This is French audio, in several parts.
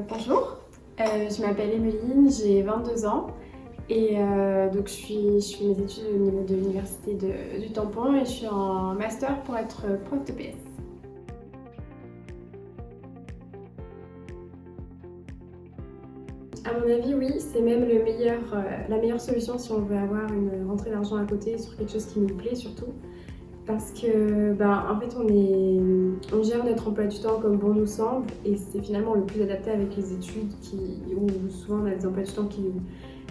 Bonjour, je m'appelle Emeline, j'ai 22 ans et donc je fais mes études au niveau de l'université du Tampon et je suis en master pour être prof de PS. À mon avis, oui, c'est même la meilleure solution si on veut avoir une rentrée d'argent à côté sur quelque chose qui nous plaît surtout. Parce que, en fait, on gère notre emploi du temps comme bon nous semble et c'est finalement le plus adapté avec les études où souvent on a des emplois du temps qui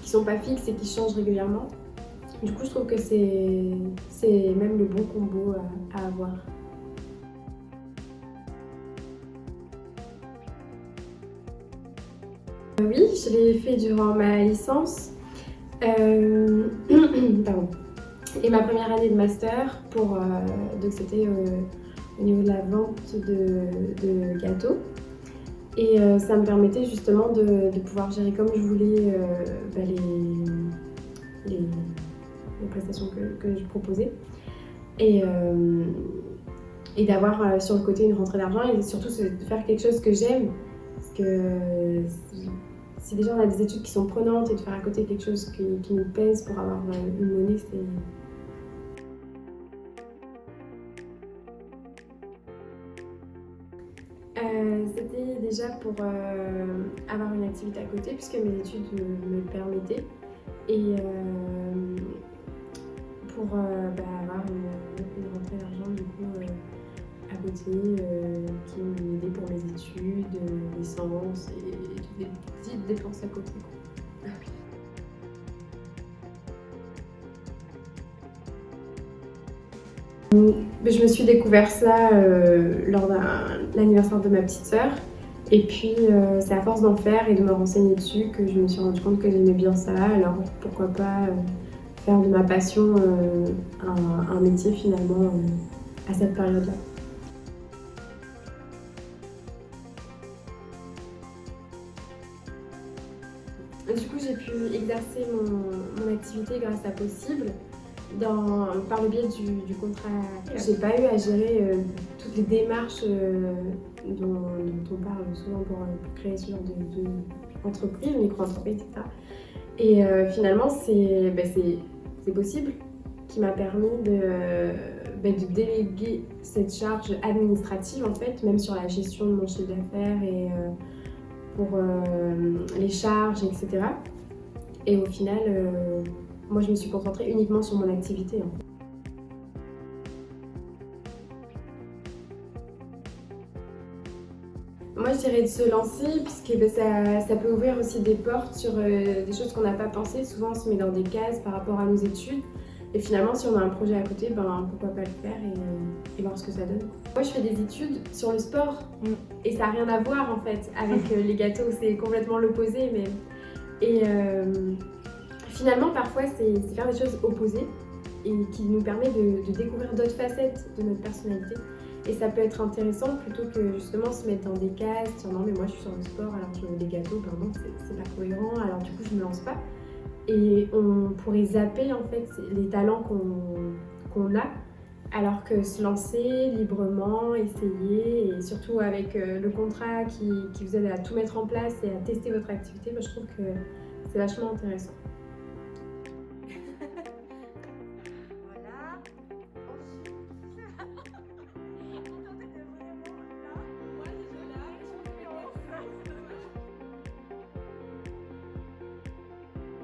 sont pas fixes et qui changent régulièrement. Du coup, je trouve que c'est même le bon combo à avoir. Oui, je l'ai fait durant ma licence. Pardon. Et ma première année de master, donc c'était au niveau de la vente de gâteaux. Et ça me permettait justement de pouvoir gérer comme je voulais les prestations que je proposais. Et d'avoir sur le côté une rentrée d'argent et surtout de faire quelque chose que j'aime. Parce que si déjà on a des études qui sont prenantes et de faire à côté quelque chose qui nous pèse pour avoir une monnaie, c'est... C'était déjà pour avoir une activité à côté puisque mes études me le permettaient et pour avoir une rentrée d'argent du coup à côté qui m'aidait pour mes études, l'essence et toutes les petites dépenses à côté. Je me suis découvert ça lors de l'anniversaire de ma petite sœur. Et puis c'est à force d'en faire et de me renseigner dessus que je me suis rendu compte que j'aimais bien ça. Alors pourquoi pas faire de ma passion un métier finalement à cette période-là. Du coup j'ai pu exercer mon activité grâce à Possible. Par le biais du contrat. J'ai pas eu à gérer toutes les démarches dont on parle souvent pour créer ce genre d'entreprise, micro-entreprise, etc. Et finalement, c'est Possible qui m'a permis de déléguer cette charge administrative, en fait, même sur la gestion de mon chiffre d'affaires et pour les charges, etc. Et au final, moi, je me suis concentrée uniquement sur mon activité. Moi, je dirais de se lancer, puisque ça peut ouvrir aussi des portes sur des choses qu'on n'a pas pensées. Souvent, on se met dans des cases par rapport à nos études. Et finalement, si on a un projet à côté, pourquoi pas le faire et voir ce que ça donne. Moi, je fais des études sur le sport. Et ça n'a rien à voir, en fait, avec les gâteaux. C'est complètement l'opposé. Et finalement, parfois, c'est faire des choses opposées et qui nous permet de découvrir d'autres facettes de notre personnalité. Et ça peut être intéressant plutôt que justement se mettre dans des cases, dire non mais moi je suis sur le sport alors que je veux des gâteaux, pardon, c'est pas cohérent, alors du coup je me lance pas. Et on pourrait zapper en fait les talents qu'on a, alors que se lancer librement, essayer, et surtout avec le contrat qui vous aide à tout mettre en place et à tester votre activité, je trouve que c'est vachement intéressant.